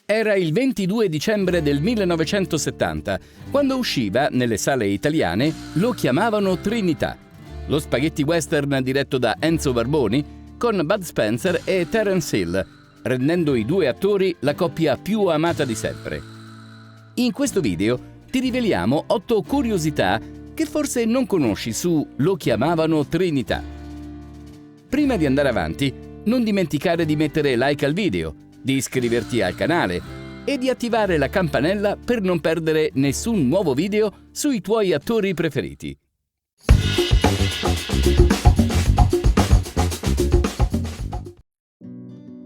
Era il 22 dicembre del 1970, quando usciva nelle sale italiane Lo chiamavano Trinità, lo spaghetti western diretto da Enzo Barboni con Bud Spencer e Terence Hill, rendendo i due attori la coppia più amata di sempre. In questo video ti riveliamo 8 curiosità che forse non conosci su Lo chiamavano Trinità. Prima di andare avanti, non dimenticare di mettere like al video, di iscriverti al canale e di attivare la campanella per non perdere nessun nuovo video sui tuoi attori preferiti.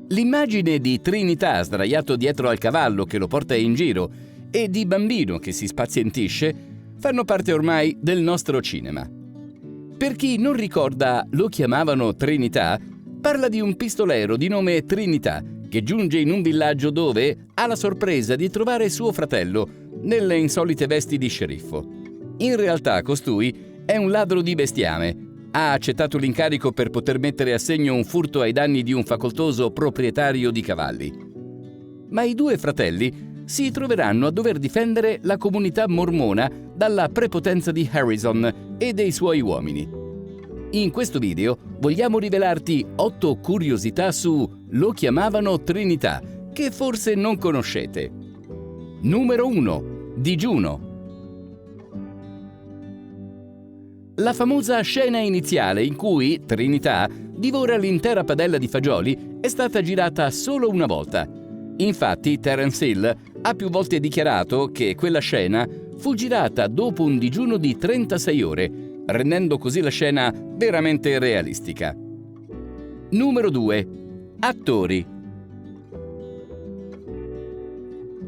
L'immagine di Trinità sdraiato dietro al cavallo che lo porta in giro e di bambino che si spazientisce fanno parte ormai del nostro cinema. Per chi non ricorda Lo chiamavano Trinità, parla di un pistolero di nome Trinità che giunge in un villaggio dove ha la sorpresa di trovare suo fratello nelle insolite vesti di sceriffo. In realtà costui è un ladro di bestiame. Ha accettato l'incarico per poter mettere a segno un furto ai danni di un facoltoso proprietario di cavalli. Ma i due fratelli si troveranno a dover difendere la comunità mormona dalla prepotenza di Harrison e dei suoi uomini. In questo video vogliamo rivelarti 8 curiosità su Lo chiamavano Trinità che forse non conoscete. Numero 1. Digiuno. La famosa scena iniziale in cui Trinità divora l'intera padella di fagioli è stata girata solo una volta. Infatti Terence Hill ha più volte dichiarato che quella scena fu girata dopo un digiuno di 36 ore, rendendo così la scena veramente realistica. Numero 2. Attori.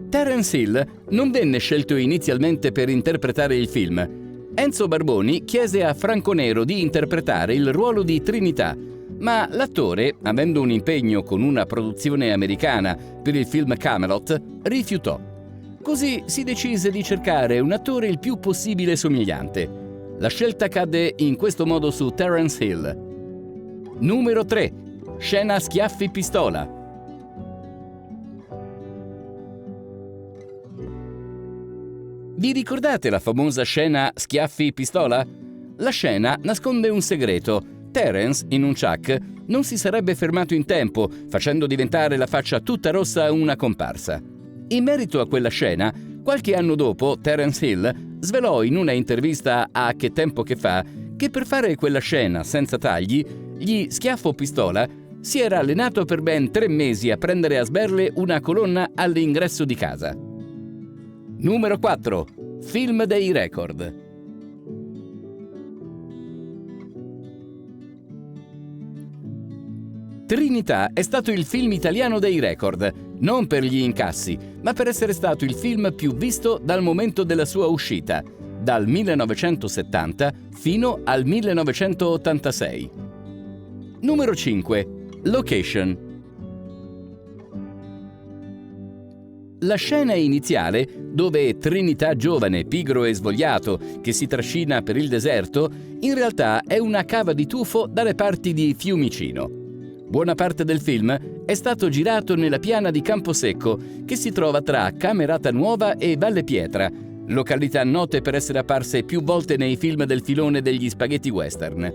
Terence Hill non venne scelto inizialmente per interpretare il film. Enzo Barboni chiese a Franco Nero di interpretare il ruolo di Trinità, ma l'attore, avendo un impegno con una produzione americana per il film Camelot, rifiutò. Così si decise di cercare un attore il più possibile somigliante. La scelta cadde in questo modo su Terence Hill. Numero 3. Scena schiaffi-pistola. Vi ricordate la famosa scena schiaffi-pistola? La scena nasconde un segreto. Terence, in un ciak, non si sarebbe fermato in tempo, facendo diventare la faccia tutta rossa una comparsa. In merito a quella scena, qualche anno dopo, Terence Hill svelò in una intervista a Che tempo che fa che per fare quella scena senza tagli, gli schiaffo-pistola si era allenato per ben 3 mesi a prendere a sberle una colonna all'ingresso di casa. Numero 4. Film dei record. Trinità è stato il film italiano dei record, non per gli incassi, ma per essere stato il film più visto dal momento della sua uscita, dal 1970 fino al 1986. Numero 5. Location. La scena iniziale, dove Trinità giovane, pigro e svogliato, che si trascina per il deserto, in realtà è una cava di tufo dalle parti di Fiumicino. Buona parte del film è stato girato nella piana di Camposecco, che si trova tra Camerata Nuova e Valle Pietra, località note per essere apparse più volte nei film del filone degli spaghetti western.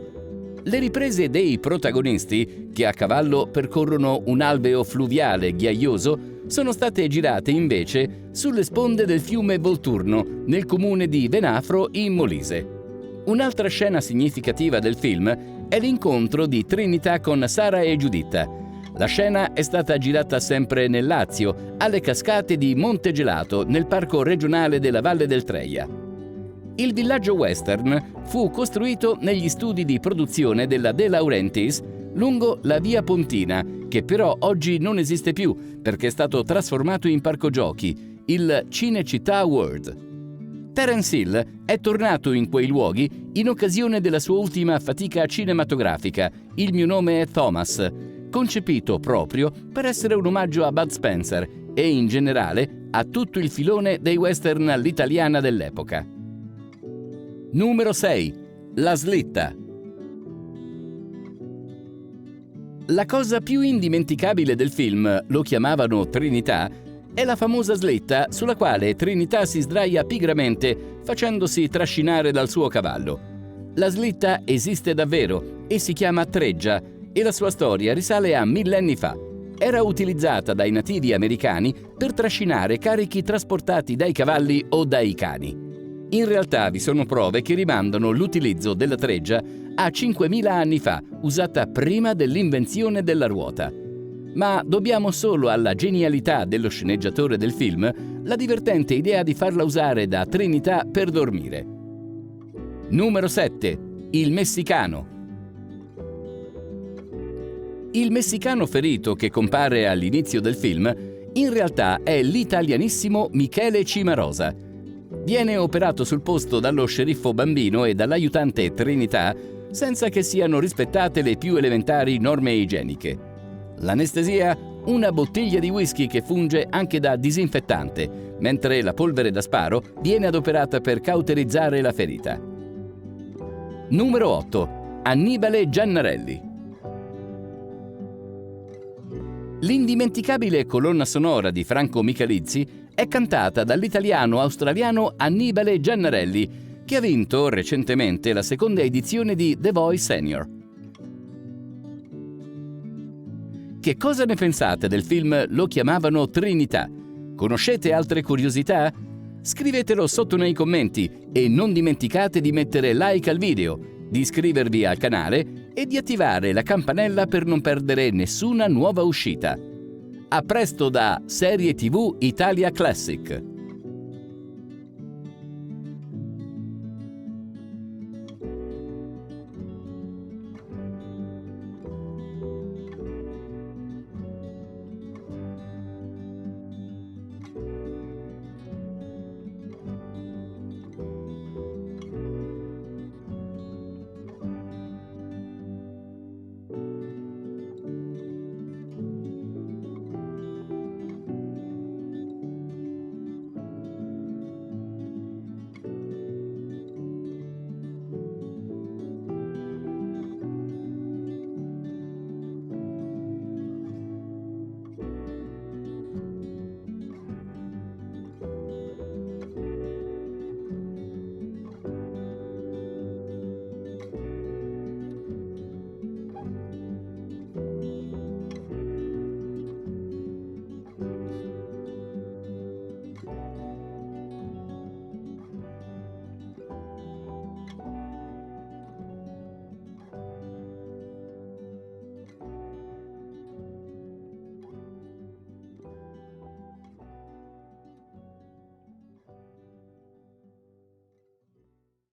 Le riprese dei protagonisti, che a cavallo percorrono un alveo fluviale ghiaioso, sono state girate invece sulle sponde del fiume Volturno, nel comune di Venafro in Molise. Un'altra scena significativa del film è l'incontro di Trinità con Sara e Giuditta. La scena è stata girata sempre nel Lazio, alle cascate di Monte Gelato, nel parco regionale della Valle del Treia. Il villaggio western fu costruito negli studi di produzione della De Laurentiis lungo la via Pontina, che però oggi non esiste più perché è stato trasformato in parco giochi, il Cinecittà World. Terence Hill è tornato in quei luoghi in occasione della sua ultima fatica cinematografica, Il mio nome è Thomas, concepito proprio per essere un omaggio a Bud Spencer e in generale a tutto il filone dei western all'italiana dell'epoca. Numero 6. La slitta. La cosa più indimenticabile del film, Lo chiamavano Trinità, È la famosa slitta sulla quale Trinità si sdraia pigramente facendosi trascinare dal suo cavallo. La slitta esiste davvero e si chiama treggia e la sua storia risale a millenni fa. Era utilizzata dai nativi americani per trascinare carichi trasportati dai cavalli o dai cani. In realtà vi sono prove che rimandano l'utilizzo della treggia a 5.000 anni fa, usata prima dell'invenzione della ruota. Ma dobbiamo solo alla genialità dello sceneggiatore del film la divertente idea di farla usare da Trinità per dormire. Numero 7. Il messicano. Il messicano ferito che compare all'inizio del film in realtà è l'italianissimo Michele Cimarosa. Viene operato sul posto dallo sceriffo Bambino e dall'aiutante Trinità senza che siano rispettate le più elementari norme igieniche. L'anestesia? Una bottiglia di whisky che funge anche da disinfettante, mentre la polvere da sparo viene adoperata per cauterizzare la ferita. Numero 8. Annibale Giannarelli. L'indimenticabile colonna sonora di Franco Michalizzi è cantata dall'italiano-australiano Annibale Giannarelli, che ha vinto recentemente la seconda edizione di The Voice Senior. Che cosa ne pensate del film Lo chiamavano Trinità? Conoscete altre curiosità? Scrivetelo sotto nei commenti e non dimenticate di mettere like al video, di iscrivervi al canale e di attivare la campanella per non perdere nessuna nuova uscita. A presto da Serie TV Italia Classic!